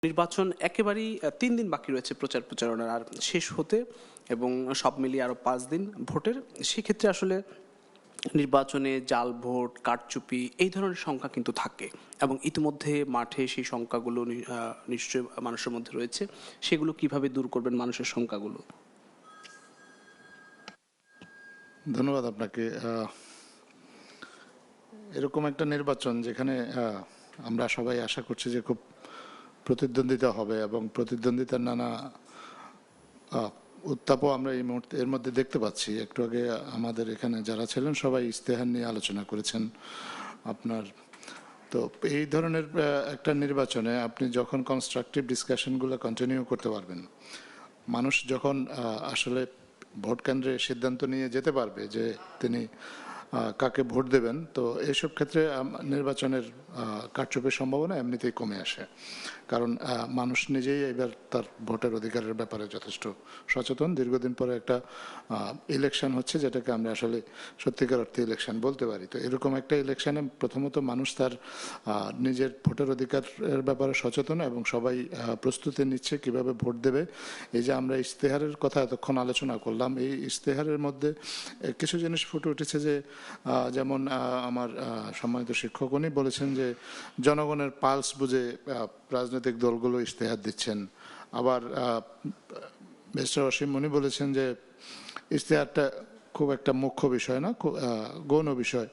নির্বাচন একেবারেই ৩ দিন বাকি রয়েছে প্রচার প্রচারণার আর শেষ হতে, এবং সব মিলিয়ে আরও 5 দিন ভোটের। সেক্ষেত্রে আসলে নির্বাচনে জাল ভোট, কারচুপি এই ধরনের সংখ্যা কিন্তু থাকে, এবং ইতিমধ্যে মাঠে সেই সংখ্যাগুলো নিশ্চয়ই মানুষের মধ্যে রয়েছে। সেগুলো কিভাবে দূর করবেন মানুষের সংখ্যাগুলো? ধন্যবাদ আপনাকে। এরকম একটা নির্বাচন যেখানে আমরা সবাই আশা করছি যে খুব প্রতিদ্বন্দ্বিতা হবে, এবং প্রতিদ্বন্দ্বিতার নানা উত্তাপও আমরা এই মুহূর্তে এর মধ্যে দেখতে পাচ্ছি। একটু আগে আমাদের এখানে যারা ছিলেন সবাই ইস্তেহার নিয়ে আলোচনা করেছেন আপনার। তো এই ধরনের একটা নির্বাচনে আপনি যখন কনস্ট্রাকটিভ ডিসকাশনগুলো কন্টিনিউ করতে পারবেন, মানুষ যখন আসলে ভোট কেন্দ্রে সিদ্ধান্ত নিয়ে যেতে পারবে যে তিনি কাকে ভোট দেবেন, তো এইসব ক্ষেত্রে নির্বাচনের কারচুপির সম্ভাবনা এমনিতেই কমে আসে। কারণ মানুষ নিজেই এবার তার ভোটের অধিকারের ব্যাপারে যথেষ্ট সচেতন। দীর্ঘদিন পরে একটা ইলেকশন হচ্ছে, যেটাকে আমরা আসলে সত্যিকার অর্থে ইলেকশন বলতে পারি। তো এরকম একটা ইলেকশনে প্রথমত মানুষ তার নিজের ভোটের অধিকারের ব্যাপারে সচেতন, এবং সবাই প্রস্তুতি নিচ্ছে কিভাবে ভোট দেবে। এই যে আমরা ইশতেহারের কথা এতক্ষণ আলোচনা করলাম, এই ইশতেহারের মধ্যে কিছু জিনিস ফুটে উঠেছে যে যেমন আমার সম্মানিত শিক্ষক উনি বলেছেন যে জনগণের পালস বুঝে রাজনৈতিক দলগুলো ইশতেহার দিচ্ছেন। আবার মিস্টার অসীম উনি বলেছেন যে ইশতেহারটা খুব একটা মুখ্য বিষয় না, গৌণ বিষয়।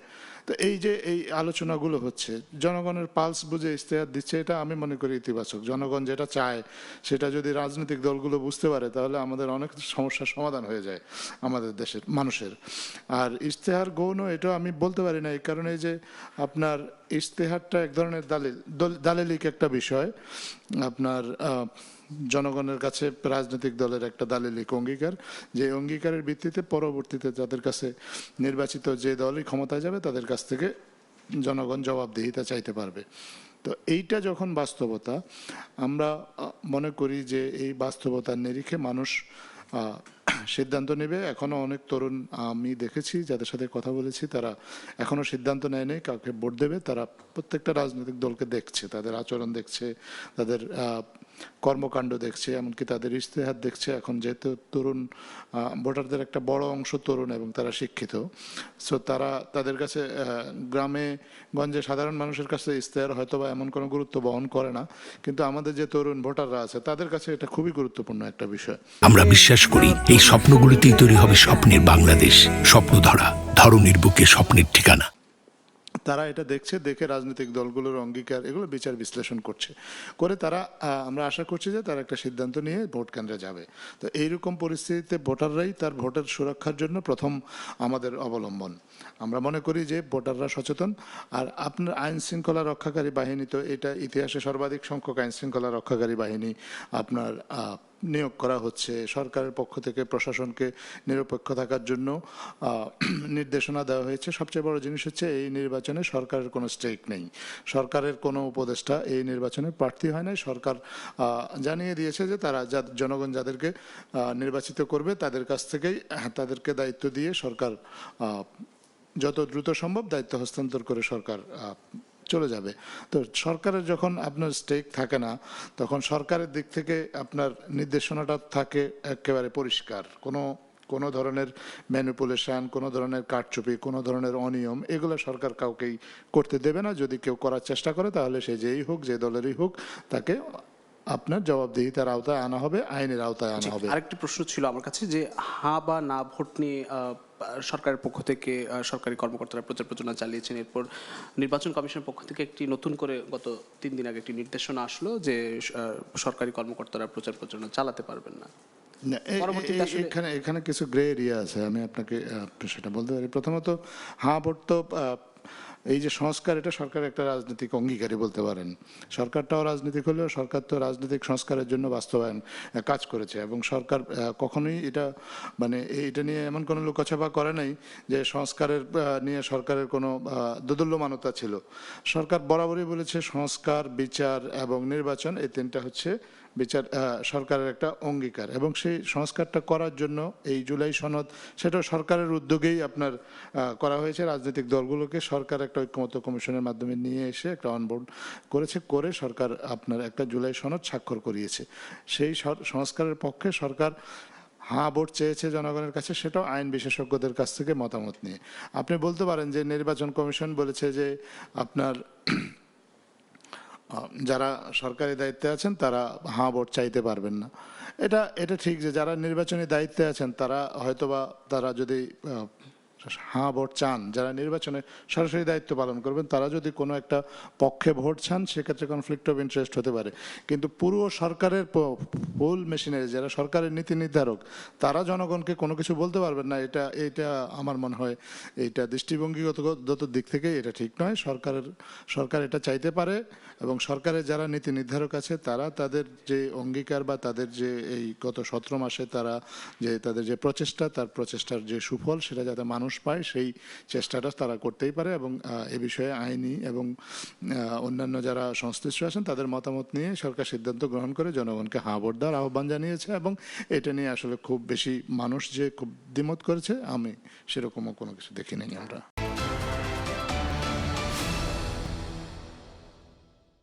তো এই যে এই আলোচনাগুলো হচ্ছে, জনগণের পালস বুঝে ইশতেহার দিচ্ছে, এটা আমি মনে করি ইতিবাচক। জনগণ যেটা চায় সেটা যদি রাজনৈতিক দলগুলো বুঝতে পারে, তাহলে আমাদের অনেক সমস্যার সমাধান হয়ে যায় আমাদের দেশের মানুষের। আর ইশতেহার গৌণ এটা আমি বলতে পারি না, এই কারণে যে আপনার ইশতেহারটা এক ধরনের দালিলিক একটা বিষয়। আপনার জনগণের কাছে রাজনৈতিক দলের একটা দালিলিক অঙ্গীকার, যে অঙ্গীকারের ভিত্তিতে পরবর্তীতে যাদের কাছে নির্বাচিত যে দলই ক্ষমতায় যাবে তাদের কাছ থেকে জনগণ জবাবদিহিতা চাইতে পারবে। তো এইটা যখন বাস্তবতা, আমরা মনে করি যে এই বাস্তবতার নিরিখে মানুষ সিদ্ধান্ত নেবে। এখনো অনেক তরুণ আমি দেখেছি যাদের সাথে কথা বলেছি, তারা এখনো সিদ্ধান্ত নেয়নি কাউকে ভোট দেবে। তারা প্রত্যেকটা রাজনৈতিক দলকে দেখছে, তাদের আচরণ দেখছে, তাদের কর্মকাণ্ড দেখছে, এমনকি তাদের ইশতেহার দেখছে। এখন যেহেতু তরুণ ভোটারদের একটা বড় অংশ তরুণ এবং তারা শিক্ষিত, সো তারা তাদের কাছে গ্রামে গঞ্জে সাধারণ মানুষের কাছে ইশতেহার হয়তো বা এমন কোনো গুরুত্ব বহন করে না, কিন্তু আমাদের যে তরুণ ভোটাররা আছে তাদের কাছে এটা খুবই গুরুত্বপূর্ণ একটা বিষয়। আমরা বিশ্বাস করি এই স্বপ্নগুলিতেই তৈরি হবে স্বপ্নের বাংলাদেশ। স্বপ্নধারা, ধরনীর বুকে স্বপ্নের ঠিকানা। তারা এটা দেখছে, দেখে রাজনৈতিক দলগুলোর অঙ্গীকার এগুলো বিচার বিশ্লেষণ করছে, করে তারা আমরা আশা করছি যে তারা একটা সিদ্ধান্ত নিয়ে ভোট কেন্দ্রে যাবে। তো এইরকম পরিস্থিতিতে ভোটাররাই তার ভোটের সুরক্ষার জন্য প্রথম আমাদের অবলম্বন। আমরা মনে করি যে ভোটাররা সচেতন। আর আপনার আইন শৃঙ্খলা রক্ষাকারী বাহিনী, তো এটা ইতিহাসে সর্বাধিক সংখ্যক আইন শৃঙ্খলা রক্ষাকারী বাহিনী আপনার নিয়োগ করা হচ্ছে। সরকারের পক্ষ থেকে প্রশাসনকে নিরপেক্ষ থাকার জন্য নির্দেশনা দেওয়া হয়েছে। সবচেয়ে বড় জিনিস হচ্ছে এই নির্বাচনে সরকারের কোনো স্টেক নেই, সরকারের কোনো উপদেষ্টা এই নির্বাচনে প্রার্থী হয় নাই। সরকার জানিয়ে দিয়েছে যে তারা জনগণ যাদেরকে নির্বাচিত করবে তাদের কাছ থেকেই তাদেরকে দায়িত্ব দিয়ে সরকার যত দ্রুত সম্ভব দায়িত্ব হস্তান্তর করে সরকার চলে যাবে। তো সরকারের যখন আপনার স্টেক থাকে না, তখন সরকারের দিক থেকে আপনার নির্দেশনাটা থাকে একেবারে পরিষ্কার। কোনো ধরনের ম্যানিপুলেশন, কোনো ধরনের কারচুপি, কোনো ধরনের অনিয়ম এগুলো সরকার কাউকেই করতে দেবে না। যদি কেউ করার চেষ্টা করে তাহলে সে যেই হোক, যে দলেরই হোক, তাকে আপনার জবাবদিহিতার আওতায় আনা হবে, আইনের আওতায় আনা হবে। আরেকটি প্রশ্ন ছিল আমার কাছে, যে হ্যাঁ বা না ভোট নিয়ে সরকারের পক্ষ থেকে সরকারি কর্মকর্তারা প্রচার প্রচারণা চালিয়েছেন। এরপর নির্বাচন কমিশনের পক্ষ থেকে একটি নতুন করে গত 3 দিন আগে একটি নির্দেশনা আসলো যে সরকারি কর্মকর্তারা প্রচার প্রচারণা চালাতে পারবেন না। এখানে কিছু গ্রে এরিয়া আছে, আমি আপনাকে সেটা বলতে পারি। প্রথমত হ্যাঁ ভোট তো এই যে সংস্কার, এটা সরকারের একটা রাজনৈতিক অঙ্গীকারই বলতে পারেন। সরকারটাও রাজনৈতিক হলেও সরকার তো রাজনৈতিক সংস্কারের জন্য বাস্তবায়ন কাজ করেছে, এবং সরকার কখনোই এটা এটা নিয়ে এমন কোনো লুকাছাপা করে নাই যে সংস্কারের নিয়ে সরকারের কোনো দোদুল্যমানতা ছিল। সরকার বরাবরই বলেছে সংস্কার, বিচার এবং নির্বাচন, এই তিনটা হচ্ছে সরকারের একটা অঙ্গীকার। এবং সেই সংস্কারটা করার জন্য এই জুলাই সনদ, সেটা সরকারের উদ্যোগেই আপনার করা হয়েছে। রাজনৈতিক দলগুলোকে সরকার একটা ঐক্যমত্য কমিশনের মাধ্যমে নিয়ে এসে একটা অনবোর্ড করেছে, করে সরকার আপনার একটা জুলাই সনদ স্বাক্ষর করিয়েছে। সেই সংস্কারের পক্ষে সরকার হ্যাঁ ভোট চেয়েছে জনগণের কাছে, সেটাও আইন বিশেষজ্ঞদের কাছ থেকে মতামত নিয়ে। আপনি বলতে পারেন যে নির্বাচন কমিশন বলেছে যে আপনার যারা সরকারি দায়িত্বে আছেন তারা হ্যাঁ ভোট চাইতে পারবেন না। এটা ঠিক যে যারা নির্বাচনী দায়িত্বে আছেন তারা হয়তোবা তারা যদি হ্যাঁ ভোট চান, যারা নির্বাচনে সরাসরি দায়িত্ব পালন করবেন তারা যদি কোনো একটা পক্ষে ভোট চান সেক্ষেত্রে কনফ্লিক্ট অফ ইন্টারেস্ট হতে পারে। কিন্তু পুরো সরকারের ফুল মেশিনারি যারা সরকারের নীতি নির্ধারক তারা জনগণকে কোনো কিছু বলতে পারবেন না। এটা আমার মনে হয় এইটা দৃষ্টিভঙ্গিগত দিক থেকে এটা ঠিক নয়। সরকার এটা চাইতে পারে এবং সরকারের যারা নীতি নির্ধারক আছে তারা তাদের যে অঙ্গীকার বা তাদের যে এই গত 17 মাসে তাদের যে প্রচেষ্টা, তার প্রচেষ্টার যে সুফল সেটা যাতে মানুষ পায় সেই চেষ্টাটা তারা করতেই পারে। এবং এ বিষয়ে আইনি এবং অন্যান্য যারা সংশ্লিষ্ট আছেন তাদের মতামত নিয়ে সরকার সিদ্ধান্ত গ্রহণ করে জনগণকে হ্যাঁ ভোট দেওয়ার আহ্বান জানিয়েছে। এবং এটা নিয়ে আসলে খুব বেশি মানুষ যে খুব দ্বিমত করেছে আমি সেরকমও কোনো কিছু দেখি নাই আমরা।